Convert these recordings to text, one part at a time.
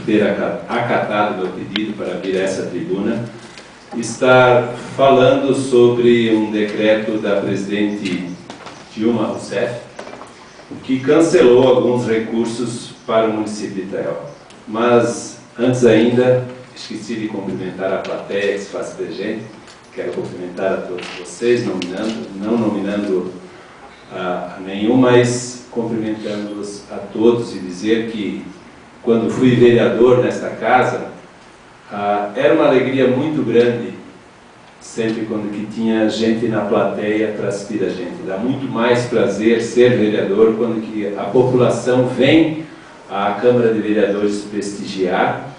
ter acatado meu pedido para vir a essa tribuna, estar falando sobre um decreto da presidente Dilma Rousseff, que cancelou alguns recursos para o município de Itaió. Mas, antes ainda, esqueci de cumprimentar a plateia que se faz presente. Quero cumprimentar a todos vocês, não nominando a nenhum, mas cumprimentando-os a todos e dizer que, quando fui vereador nesta casa, era uma alegria muito grande sempre quando que tinha gente na plateia para assistir a gente. Dá muito mais prazer ser vereador quando que a população vem à Câmara de Vereadores prestigiar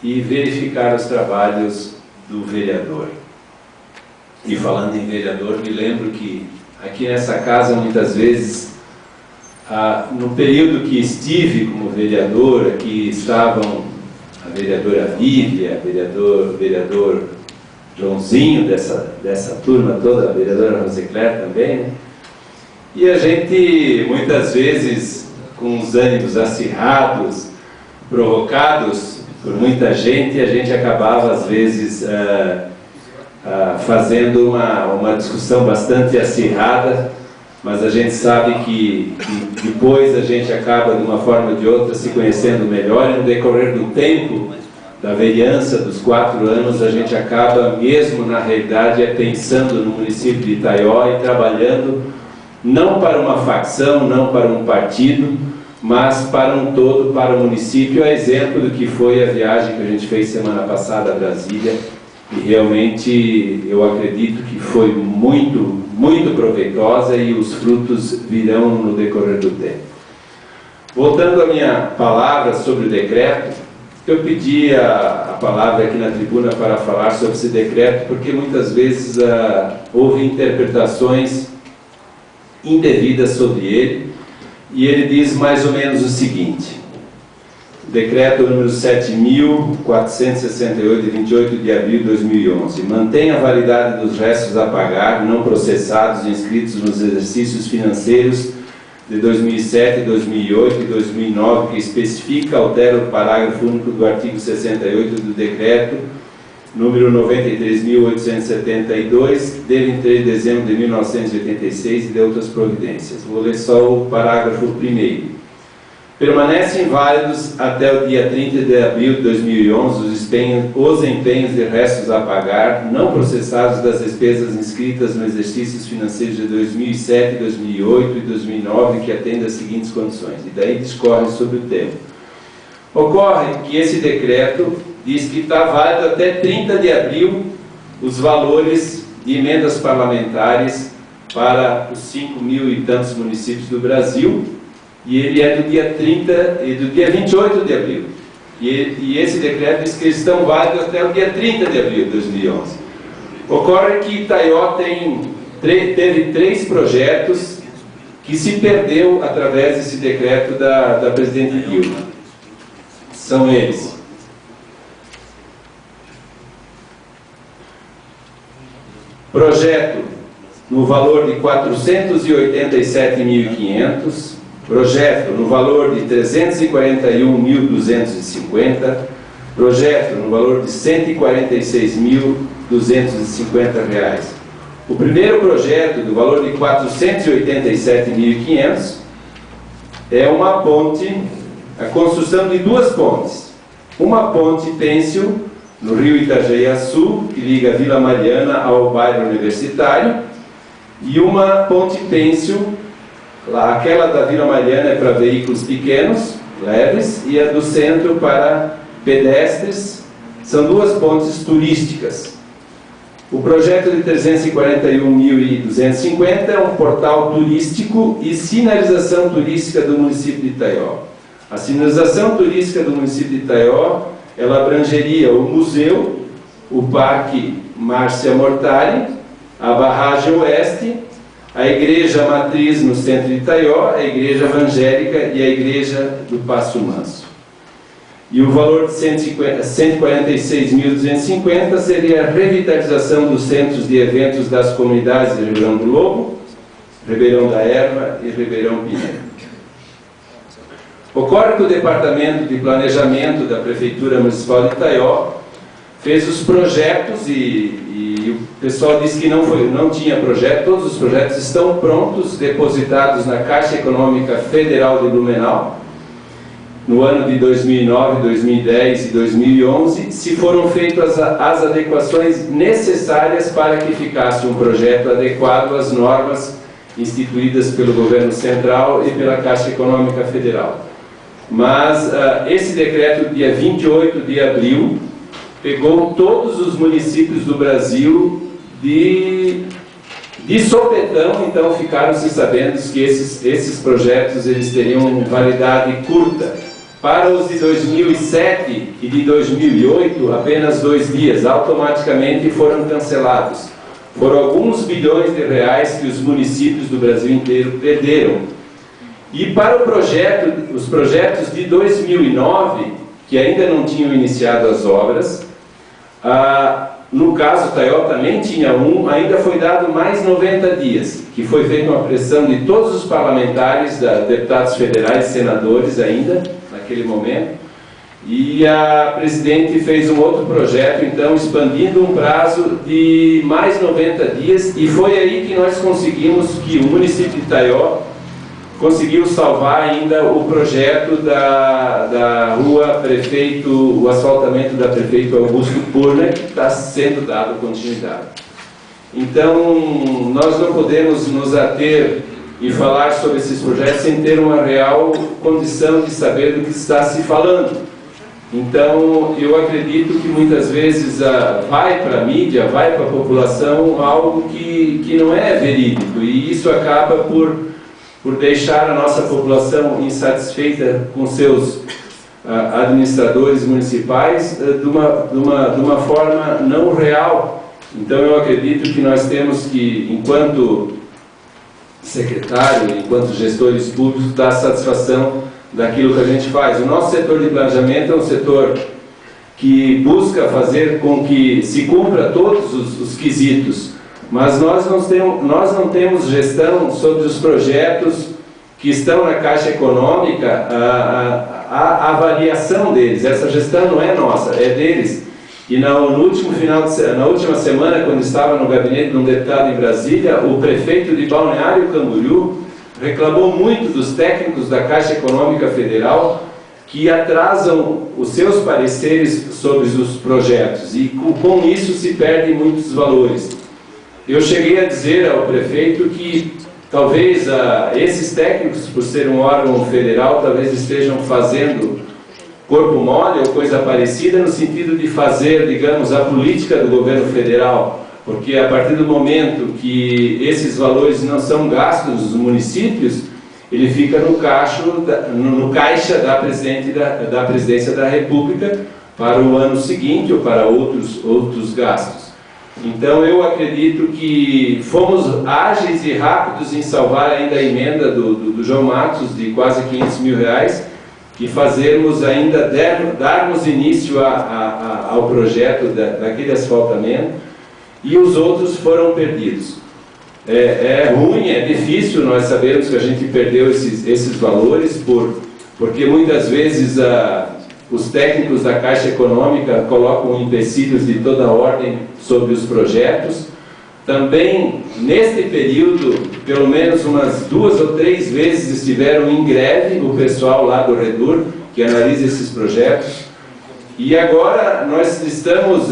e verificar os trabalhos do vereador. E falando em vereador, me lembro que aqui nessa casa, muitas vezes, no período que estive como vereador, aqui estavam a vereadora Vívia, vereador Joãozinho, dessa turma toda, a vereadora Rosicler também, né? E a gente, muitas vezes, com os ânimos acirrados, provocados por muita gente, a gente acabava, às vezes, fazendo uma discussão bastante acirrada, mas a gente sabe que depois a gente acaba, de uma forma ou de outra, se conhecendo melhor, e no decorrer do tempo da vereança dos 4 anos, a gente acaba, mesmo na realidade, pensando no município de Itaió e trabalhando não para uma facção, não para um partido, mas para um todo, para o município, a exemplo do que foi a viagem que a gente fez semana passada a Brasília, e realmente eu acredito que foi muito, muito proveitosa e os frutos virão no decorrer do tempo. Voltando à minha palavra sobre o decreto, eu pedi a palavra aqui na tribuna para falar sobre esse decreto, porque muitas vezes houve interpretações indevidas sobre ele, e ele diz mais ou menos o seguinte: decreto número 7.468, de 28 de abril de 2011, mantém a validade dos restos a pagar, não processados e inscritos nos exercícios financeiros de 2007, 2008 e 2009, que especifica, altera o parágrafo único do artigo 68 do decreto número 93.872, de 23 de dezembro de 1986 e de outras providências. Vou ler só o parágrafo primeiro. Permanecem válidos até o dia 30 de abril de 2011 os empenhos de restos a pagar, não processados das despesas inscritas nos exercícios financeiros de 2007, 2008 e 2009, que atendem às seguintes condições. E daí discorre sobre o tema. Ocorre que esse decreto diz que está válido até 30 de abril os valores de emendas parlamentares para os 5.000 e tantos municípios do Brasil, e ele é do dia 28 de abril. E esse decreto diz que eles estão válidos até o dia 30 de abril de 2011. Ocorre que Itaió teve 3 projetos que se perdeu através desse decreto da presidente Dilma. São eles: projeto no valor de 487.500, projeto no valor de 341.250, projeto no valor de R$146.250. O primeiro projeto, do valor de 487.500, é uma ponte, a construção de 2 pontes. Uma ponte pêncil no rio Itajaí-Açu, que liga a Vila Mariana ao bairro Universitário, e uma ponte pêncil, aquela da Vila Mariana é para veículos pequenos, leves, e a do centro para pedestres. São 2 pontes turísticas. O projeto de 341.250 é um portal turístico e sinalização turística do município de Itaió. A sinalização turística do município de Itaió, ela abrangeria o museu, o Parque Márcia Mortari, a barragem oeste, a igreja matriz no centro de Itaió, a igreja evangélica e a igreja do Passo Manso. E o valor de 146.250 seria a revitalização dos centros de eventos das comunidades de Ribeirão do Lobo, Ribeirão da Erva e Ribeirão Pinheiro. Ocorre que o Departamento de Planejamento da Prefeitura Municipal de Itaió fez os projetos e o pessoal disse que não tinha projeto. Todos os projetos estão prontos, depositados na Caixa Econômica Federal de Blumenau, no ano de 2009, 2010 e 2011, se foram feitas as adequações necessárias para que ficasse um projeto adequado às normas instituídas pelo Governo Central e pela Caixa Econômica Federal. Mas esse decreto, dia 28 de abril, pegou todos os municípios do Brasil de sopetão, então ficaram-se sabendo que esses projetos eles teriam validade curta. Para os de 2007 e de 2008, apenas 2 dias, automaticamente foram cancelados. Foram alguns bilhões de reais que os municípios do Brasil inteiro perderam. E para os projetos de 2009, que ainda não tinham iniciado as obras, no caso, Itaió também tinha ainda foi dado mais 90 dias, que foi feita uma pressão de todos os parlamentares, deputados federais, senadores ainda, naquele momento, e a presidente fez um outro projeto, então, expandindo um prazo de mais 90 dias, e foi aí que nós conseguimos que o município de Itaió conseguiu salvar ainda o projeto da rua Prefeito, o asfaltamento da Prefeito Augusto Purner, que está sendo dado continuidade. Então, nós não podemos nos ater e falar sobre esses projetos sem ter uma real condição de saber do que está se falando. Então, eu acredito que muitas vezes vai para a mídia, vai para a população algo que não é verídico, e isso acaba por deixar a nossa população insatisfeita com seus administradores municipais de uma forma não real. Então eu acredito que nós temos que, enquanto secretário, enquanto gestores públicos, dar satisfação daquilo que a gente faz. O nosso setor de planejamento é um setor que busca fazer com que se cumpra todos os quesitos, mas nós não temos gestão sobre os projetos que estão na Caixa Econômica, a avaliação deles. Essa gestão não é nossa, é deles. E na última semana, quando estava no gabinete de um deputado em Brasília, o prefeito de Balneário Camboriú reclamou muito dos técnicos da Caixa Econômica Federal que atrasam os seus pareceres sobre os projetos, e com isso se perdem muitos valores. Eu cheguei a dizer ao prefeito que talvez esses técnicos, por ser um órgão federal, talvez estejam fazendo corpo mole ou coisa parecida, no sentido de fazer, digamos, a política do governo federal, porque a partir do momento que esses valores não são gastos nos municípios, ele fica no caixa da Presidência da República para o ano seguinte ou para outros gastos. Então eu acredito que fomos ágeis e rápidos em salvar ainda a emenda do João Matos de quase 500 mil reais, e fazermos ainda, darmos início ao projeto daquele asfaltamento, e os outros foram perdidos. É ruim, é difícil nós sabermos que a gente perdeu esses valores, porque muitas vezes os técnicos da Caixa Econômica colocam empecilhos de toda ordem sobre os projetos. Também, neste período, pelo menos umas 2 ou 3 vezes estiveram em greve o pessoal lá do Redur, que analisa esses projetos. E agora nós estamos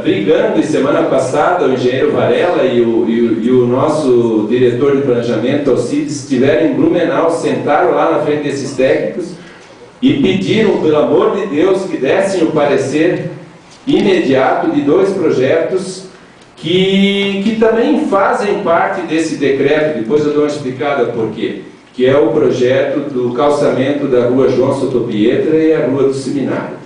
brigando, e semana passada o engenheiro Varela e o nosso diretor de planejamento, Alcides, estiveram em Blumenau, sentaram lá na frente desses técnicos e pediram, pelo amor de Deus, que dessem o parecer imediato de 2 projetos que também fazem parte desse decreto. Depois eu dou uma explicada por quê, que é o projeto do calçamento da rua João Sotopietra e a rua do Seminário.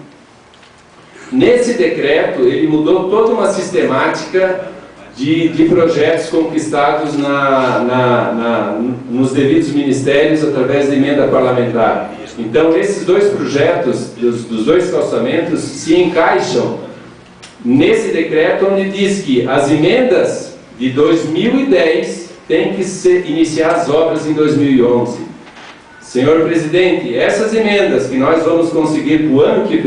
Nesse decreto, ele mudou toda uma sistemática de projetos conquistados nos devidos ministérios através da emenda parlamentar. Então, esses 2 projetos, dos 2 calçamentos, se encaixam nesse decreto, onde diz que as emendas de 2010 têm que iniciar as obras em 2011. Senhor presidente, essas emendas que nós vamos conseguir para o ano que vem,